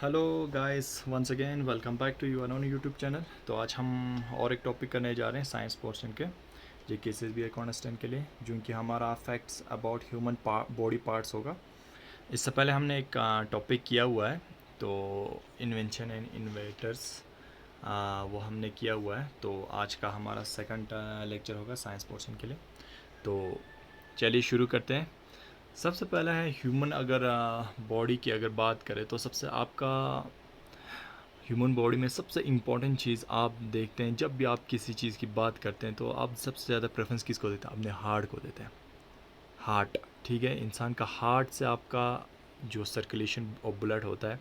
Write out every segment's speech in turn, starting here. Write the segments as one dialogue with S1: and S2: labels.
S1: Hello guys, once again welcome back to your own YouTube channel. तो आज हम और एक टॉपिक करने जा रहे हैं साइंस पोर्शन के, जो केसेस भी है कॉन्स्टेंट के लिए, जो कि हमारा facts about human body parts होगा। इससे पहले हमने एक टॉपिक किया हुआ है, तो इन्वेंशन एंड इन्वेटर्स, वो हमने किया हुआ है। तो आज का हमारा सेकंड लेक्चर होगा साइंस पोर्शन के लिए। तो चलिए शुरू करते हैं। सबसे पहला है ह्यूमन, अगर बॉडी की अगर बात करें तो सबसे आपका ह्यूमन बॉडी में सबसे इम्पॉर्टेंट चीज़ आप देखते हैं, जब भी आप किसी चीज़ की बात करते हैं तो आप सबसे ज़्यादा प्रेफरेंस किसको देते हैं? अपने हार्ट को देते हैं। हार्ट, ठीक है। इंसान का हार्ट से आपका जो सर्कुलेशन ऑफ ब्लड होता है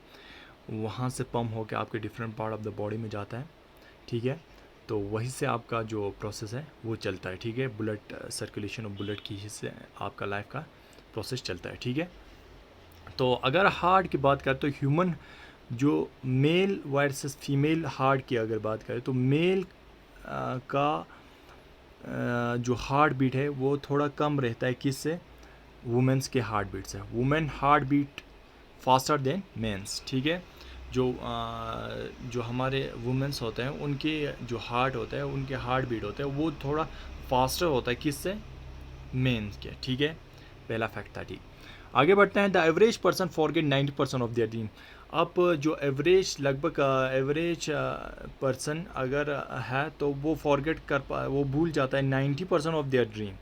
S1: वहाँ से पम्प होकर आपके different part of the body में जाता है, ठीक है। तो वहीं से आपका जो प्रोसेस है वो चलता है, ठीक है। ब्लड सर्कुलेशन ऑफ ब्लड की से आपका लाइफ का प्रोसेस चलता है, ठीक है। तो अगर हार्ट की बात करें तो ह्यूमन जो मेल वर्सेस फीमेल हार्ट की अगर बात करें तो मेल का जो हार्ट बीट है वो थोड़ा कम रहता है किससे? वुमेंस के हार्ट बीट से। Women heartbeat faster than men's, ठीक है। जो हमारे वुमेंस होते हैं उनके जो हार्ट होता है, उनके हार्ट बीट होता है वो थोड़ा फास्टर होता है किससे? मेंस के, ठीक है। पहला फैक्ट था, ठीक। आगे बढ़ते हैं। The average person forget 90% of their dream. अब जो एवरेज, लगभग एवरेज पर्सन अगर है तो वो फॉरगेट कर पा, वो भूल जाता है 90% ऑफ देयर ड्रीम।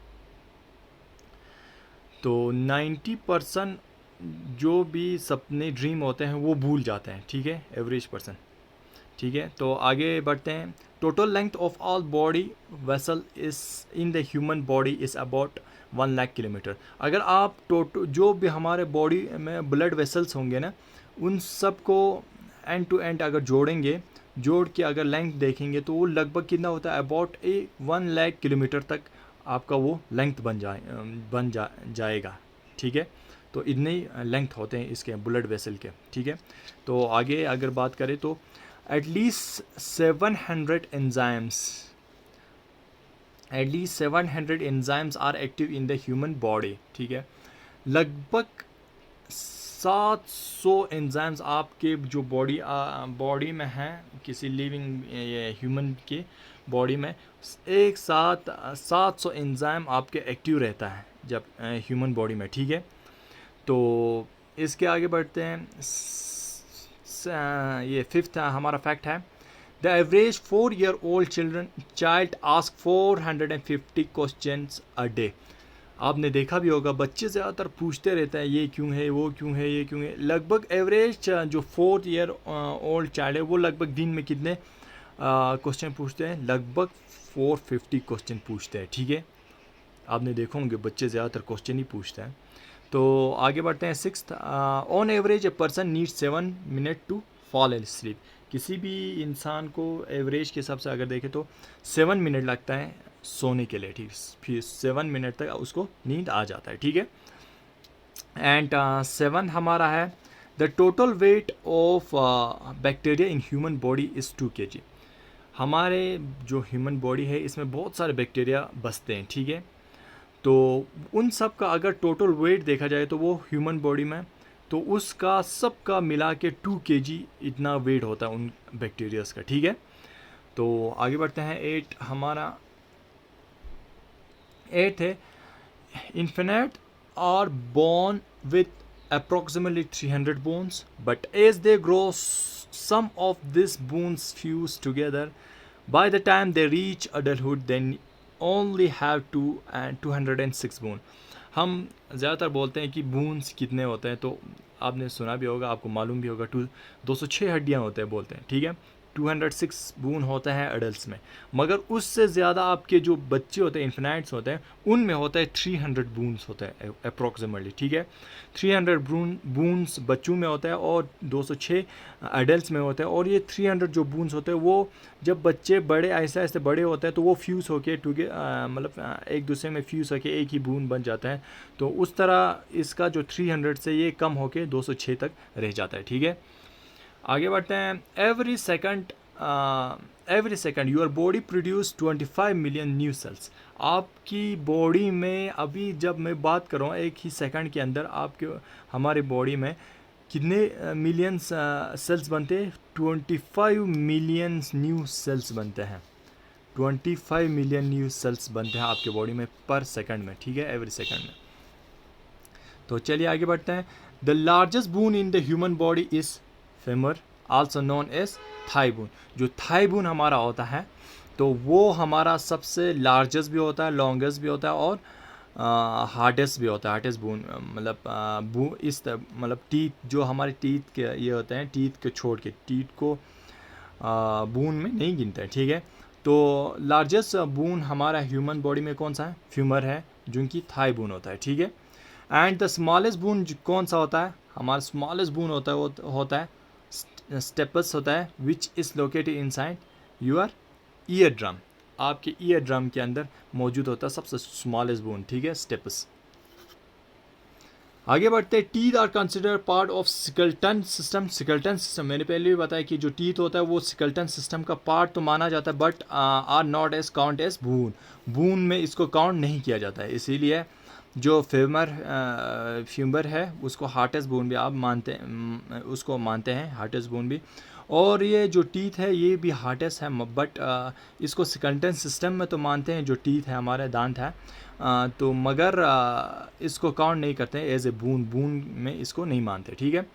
S1: तो 90% जो भी सपने ड्रीम होते हैं वो भूल जाते हैं, ठीक है, एवरेज पर्सन, ठीक है। तो आगे बढ़ते हैं। Total length of all body vessel is in the human body is about 1 lakh kilometre. अगर आप टोटल जो भी हमारे बॉडी में ब्लड वेसल्स होंगे ना, उन सब को एंड टू एंड अगर जोड़ेंगे, जोड़ के अगर लेंथ देखेंगे तो वो लगभग कितना होता है? अबाउट 1 लाख किलोमीटर तक आपका वो लेंथ बन जाएगा, ठीक है। तो इतने ही लेंथ होते हैं इसके ब्लड वेसल के, ठीक है। तो आगे अगर बात करें तो at least 700 enzymes are active in the human body, ठीक है। लगभग 700 एंजाइम्स आपके जो बॉडी में हैं, किसी लिविंग ह्यूमन के बॉडी में एक साथ 700 एंजाइम आपके एक्टिव रहता है जब ह्यूमन बॉडी में, ठीक है। तो इसके आगे बढ़ते हैं। ये फिफ्थ हमारा फैक्ट है। The average 4-year-old child ask 450 questions a day. आपने देखा भी होगा बच्चे ज़्यादातर पूछते रहते हैं, ये क्यों है, वो क्यों है, ये क्यों है। लगभग एवरेज जो 4-year-old चाइल्ड है वो लगभग दिन में कितने क्वेश्चन पूछते हैं? लगभग 450 क्वेश्चन पूछते हैं, ठीक है। आपने देखो होंगे बच्चे ज़्यादातर क्वेश्चन ही पूछते हैं। तो आगे बढ़ते हैं। Sixth, on average a person need 7 minute to fall and sleep. किसी भी इंसान को एवरेज के हिसाब से अगर देखें तो 7 मिनट लगता है सोने के लिए, ठीक। फिर 7 मिनट तक उसको नींद आ जाता है, ठीक है। एंड 7 हमारा है। The total weight of bacteria in human body is 2 kg। हमारे जो ह्यूमन बॉडी है इसमें बहुत सारे बैक्टीरिया बसते हैं, ठीक है। तो उन सब का अगर टोटल वेट देखा जाए तो वो ह्यूमन बॉडी में, तो उसका सबका मिला के 2 kg इतना वेट होता है उन बैक्टीरियाज का, ठीक है। तो आगे बढ़ते हैं। 8 हमारा 8 है। Infants are born with approximately 300 bones, but as they grow some of these bones fuse together. By the time they reach adulthood, they only have 206 bone. हम ज़्यादातर बोलते हैं कि बोन्स कितने होते हैं, तो आपने सुना भी होगा, आपको मालूम भी होगा, 206 हड्डियाँ होते हैं बोलते हैं, ठीक है। 206 बोन होता है एडल्ट्स में, मगर उससे ज़्यादा आपके जो बच्चे होते हैं, इन्फिनाइट्स होते हैं, उनमें होता है 300 बोन्स होता है अप्रोक्सीमेटली, ठीक है। 300 बोन्स बच्चों में होता है और 206 एडल्ट्स में होता है। और ये 300 जो बोन्स होते हैं वो जब बच्चे बड़े ऐसे ऐसे बड़े होते हैं तो वो फ्यूज़ होके मतलब एक दूसरे में फ्यूज़ होके एक ही बून बन जाता है। तो उस तरह इसका जो 300 से ये कम होके 206 तक रह जाता है, ठीक है। आगे बढ़ते हैं। Every second your body produce 25 million new sales. आपकी बॉडी में अभी जब मैं बात कर रहा हूँ एक ही सेकंड के अंदर आपके हमारे बॉडी में कितने मिलियंस सेल्स बनते हैं? 25 मिलियन न्यू सेल्स बनते हैं। 25 मिलियन न्यू सेल्स बनते हैं आपके बॉडी में पर सेकंड में, ठीक है, एवरी सेकंड में। तो चलिए आगे बढ़ते हैं। The largest bone in the human body is femur, also known as thigh bone. जो थाई बोन हमारा होता है तो वो हमारा सबसे लार्जेस्ट भी होता है, लॉन्गेस्ट भी होता है और हार्डेस्ट भी होता है। हार्डेस्ट बोन मतलब इस मतलब टीथ, जो हमारे टीथ के ये होते हैं, टीथ को छोड़ के, टीथ को बोन में नहीं गिनते हैं, ठीक है। तो लार्जेस्ट बोन हमारा ह्यूमन बॉडी में कौन सा है? फ्यूमर है, जो कि थाई बोन होता है, ठीक है। एंड द स्मॉलेस्ट बोन कौन सा होता है? हमारा स्मॉलेस्ट बोन होता है वो होता है स्टेपस होता है, which is located inside your ear drum. आपके ईयर ड्रम के अंदर मौजूद होता है सबसे स्मॉलेस्ट बोन, ठीक है, स्टेपस। आगे बढ़ते हैं। Teeth are consider part of skeleton system. Skeleton system मैंने पहले भी बताया कि जो टीथ होता है वो स्केलेटन सिस्टम का पार्ट तो माना जाता है, but are not as count as bone. Bone में इसको काउंट नहीं किया जाता है, इसीलिए जो फ्यूमर है उसको हार्टेस्ट बोन भी आप मानते हैं, उसको मानते हैं हार्टेस्ट बोन भी। और ये जो टीथ है ये भी हार्टेस्ट है, बट इसको स्केलेटन सिस्टम में तो मानते हैं, जो टीथ है हमारे दांत है, तो मगर इसको काउंट नहीं करते हैं एज ए बोन में इसको नहीं मानते, ठीक है।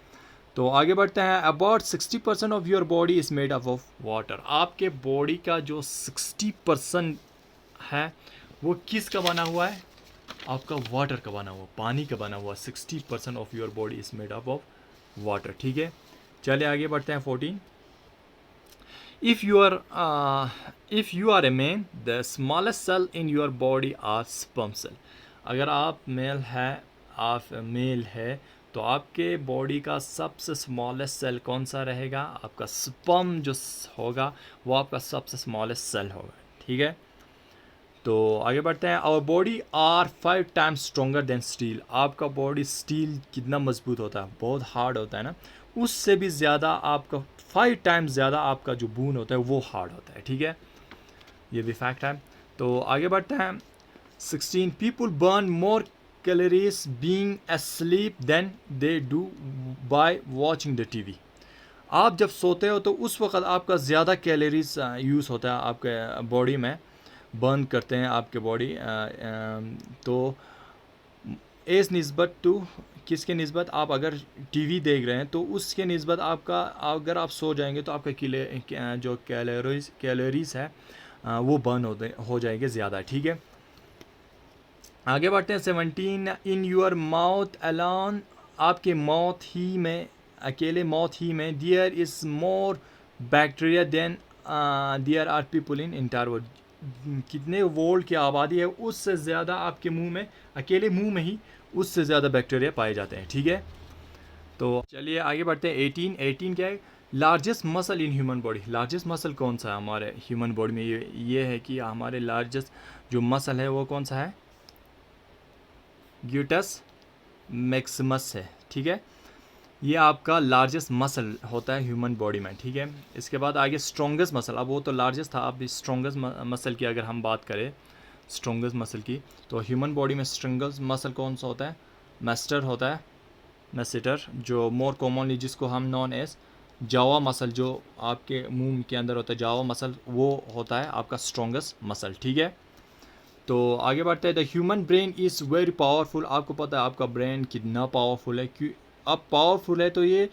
S1: तो आगे बढ़ते हैं। About 60% of your body is made up of water. आपके बॉडी का जो 60% है वो किस का बना हुआ है? आपका वाटर का बना हुआ, पानी का बना हुआ। 60% of your body is made up of water, ठीक है। चलिए आगे बढ़ते हैं। 14। If you are a man, the smallest cell in your body are sperm cell. अगर आप मेल है तो आपके बॉडी का सबसे स्मॉलेस्ट सेल कौन सा रहेगा? आपका स्पर्म जो होगा वो आपका सबसे स्मॉलेस्ट सेल होगा, ठीक है। तो आगे बढ़ते हैं। Our body are 5 times stronger than steel. आपका बॉडी स्टील कितना मजबूत होता है, बहुत हार्ड होता है ना, उससे भी ज़्यादा आपका 5 टाइम्स ज़्यादा आपका जो बोन होता है वो हार्ड होता है, ठीक है, ये भी फैक्ट है। तो आगे बढ़ते हैं। 16 people burn more calories being asleep than they do by watching the TV. आप जब सोते हो तो उस वक्त आपका ज़्यादा कैलोरीज यूज़ होता है, आपके बॉडी में बर्न करते हैं आपके बॉडी। तो एस निस्बत टू किसके निस्बत? आप अगर टीवी देख रहे हैं तो उसके निस्बत आपका, अगर आप सो जाएंगे तो आपका जो कैलोरीज है वो बर्न हो जाएंगे ज़्यादा, ठीक है। आगे बढ़ते हैं। 17 इन योर माउथ अलोन। आपके माउथ ही में, अकेले माउथ ही में, there is more bacteria than there are people in entire world. कितने वर्ल्ड की आबादी है उससे ज़्यादा आपके मुंह में, अकेले मुंह में ही उससे ज़्यादा बैक्टीरिया पाए जाते हैं, ठीक है। तो चलिए आगे बढ़ते हैं। 18 क्या है? Largest muscle in human body. Largest muscle कौन सा है हमारे ह्यूमन बॉडी में? ये है कि हमारे लार्जेस्ट जो मसल है वो कौन सा है? ग्यूटस मैक्सिमस है, ठीक है। ये आपका लार्जेस्ट मसल होता है ह्यूमन बॉडी में, ठीक है। इसके बाद आगे स्ट्रॉन्गेस्ट मसल। अब वो तो लार्जेस्ट था, अब स्ट्रॉन्गेस्ट मसल की अगर हम बात करें, स्ट्रॉन्गेस्ट मसल की, तो ह्यूमन बॉडी में स्ट्रॉन्गेस्ट मसल कौन सा होता है? मैस्टर होता है, मैसेटर, जो मोर कॉमनली जिसको हम नॉन एज जावा मसल, जो आपके मुंह के अंदर होता है जावा मसल, वो होता है आपका स्ट्रॉन्गेस्ट मसल, ठीक है। तो आगे बढ़ते हैं। The human brain is very powerful. आपको पता है आपका ब्रेन कितना पावरफुल है? क्यों अब पावरफुल है तो ये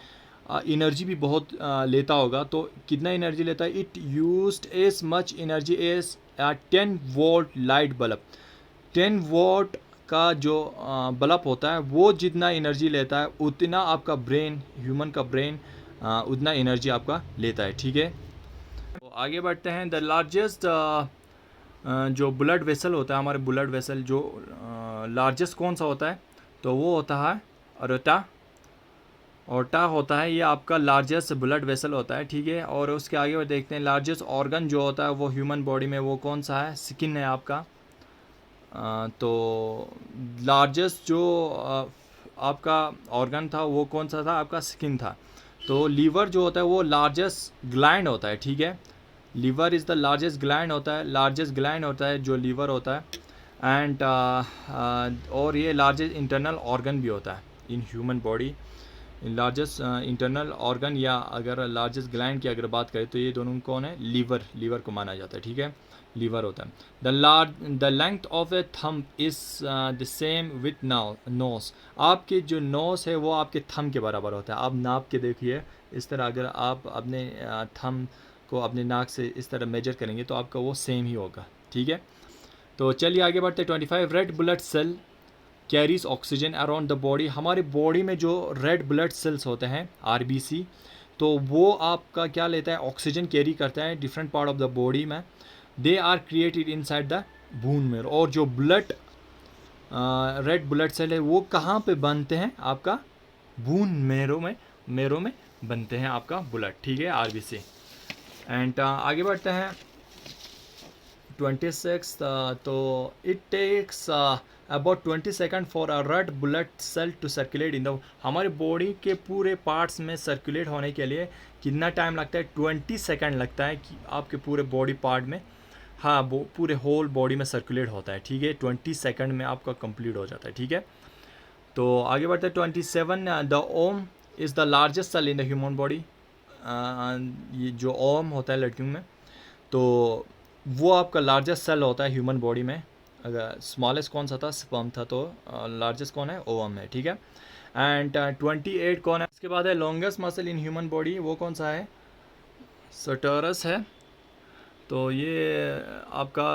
S1: एनर्जी भी बहुत लेता होगा। तो कितना एनर्जी लेता है? It used as much energy as 10 volt light bulb. 10 volt का जो बल्ब होता है वो जितना एनर्जी लेता है उतना आपका ब्रेन, ह्यूमन का ब्रेन उतना एनर्जी आपका लेता है, ठीक है। तो आगे बढ़ते हैं। द लार्जेस्ट जो ब्लड वेसल होता है, हमारे ब्लड वेसल जो लार्जेस्ट कौन सा होता है? तो वो होता है ओर्टा होता है, ये आपका लार्जेस्ट ब्लड वेसल होता है, ठीक है। और उसके आगे देखते हैं। लार्जेस्ट ऑर्गन जो होता है वो ह्यूमन बॉडी में वो कौन सा है? स्किन है आपका। तो लार्जेस्ट जो आपका ऑर्गन था वो कौन सा था? आपका स्किन था। तो लीवर जो होता है वो लार्जेस्ट ग्लैंड होता है, ठीक है। Liver is the largest gland होता है, लार्जेस्ट ग्लैंड होता है जो लीवर होता है। एंड और ये लार्जेस्ट इंटरनल ऑर्गन भी होता है in human body. Largest internal organ या अगर लार्जेस्ट ग्लैंड की अगर बात करें तो ये दोनों कौन है, लीवर को माना जाता है, ठीक है, लीवर होता है। The length of a thumb is the same with nose, आपके जो नोस है वो आपके थंब के बराबर होता है। आप नाप के देखिए इस तरह, अगर आप अपने थंब को अपने नाक से इस तरह मेजर करेंगे तो आपका वो सेम ही होगा, ठीक है। तो चलिए आगे बढ़ते। 25 red blood cell carries oxygen around the body, हमारी बॉडी में जो रेड ब्लड सेल्स होते हैं आरबीसी, तो वो आपका क्या लेता है, ऑक्सीजन कैरी करता है different part of the body में। They are created inside the bone marrow, और जो रेड ब्लड सेल है वो कहाँ पे बनते हैं, आपका बोन मैरो में बनते हैं आपका ब्लड, ठीक है, आरबीसी। एंड आगे बढ़ते हैं 26, तो it takes about 20 second for a red blood cell to circulate in the, हमारी बॉडी के पूरे पार्ट्स में सर्कुलेट होने के लिए कितना टाइम लगता है, 20 सेकेंड लगता है कि आपके पूरे बॉडी पार्ट में, हाँ वो पूरे होल बॉडी में सर्कुलेट होता है, ठीक है, 20 सेकेंड में आपका कंप्लीट हो जाता है, ठीक है। तो आगे बढ़ते हैं 27, the ovum is the largest cell in the human body, ये जो ओम होता है लड़कियों में, तो वो आपका लार्जेस्ट सेल होता है ह्यूमन बॉडी में। अगर स्मॉलेस्ट कौन सा था, स्पर्म था, तो लार्जेस्ट कौन है, ओवम है, ठीक है। एंड 28 कौन है, इसके बाद है longest muscle in human body, वो कौन सा है, सर्टोरस है, तो ये आपका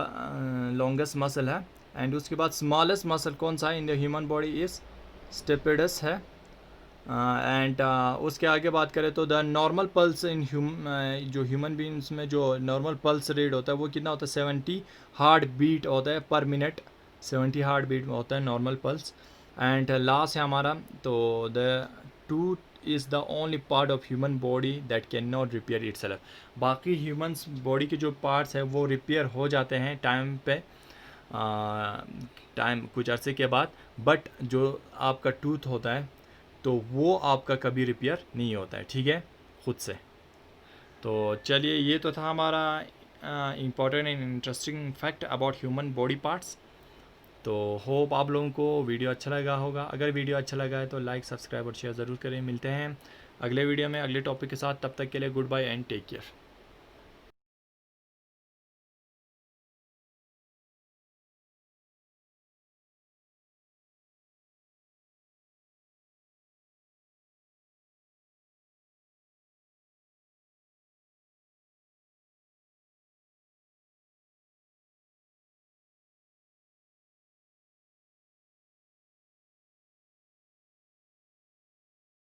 S1: लॉन्गेस्ट मसल है। एंड उसके बाद स्मॉलेस्ट मसल कौन सा है in the human body is stapedius है। एंड उसके आगे बात करें तो द नॉर्मल पल्स इन जो ह्यूमन बींग्स में जो नॉर्मल पल्स रेट होता है वो कितना होता है, 70 हार्ट बीट होता है पर मिनट, 70 हार्ट बीट होता है नॉर्मल पल्स। एंड लास्ट है हमारा, तो the tooth is the only part of human body that can not repair itself, बाकी ह्यूमन्स बॉडी के जो पार्ट्स हैं वो रिपेयर हो जाते हैं टाइम पे, टाइम कुछ अरसे के बाद, बट जो आपका टूथ होता है तो वो आपका कभी रिपेयर नहीं होता है, ठीक है, खुद से। तो चलिए ये तो था हमारा important and interesting fact about human body parts. तो होप आप लोगों को वीडियो अच्छा लगा होगा, अगर वीडियो अच्छा लगा है तो लाइक सब्सक्राइब और शेयर ज़रूर करें। मिलते हैं अगले वीडियो में अगले टॉपिक के साथ, तब तक के लिए goodbye and take care.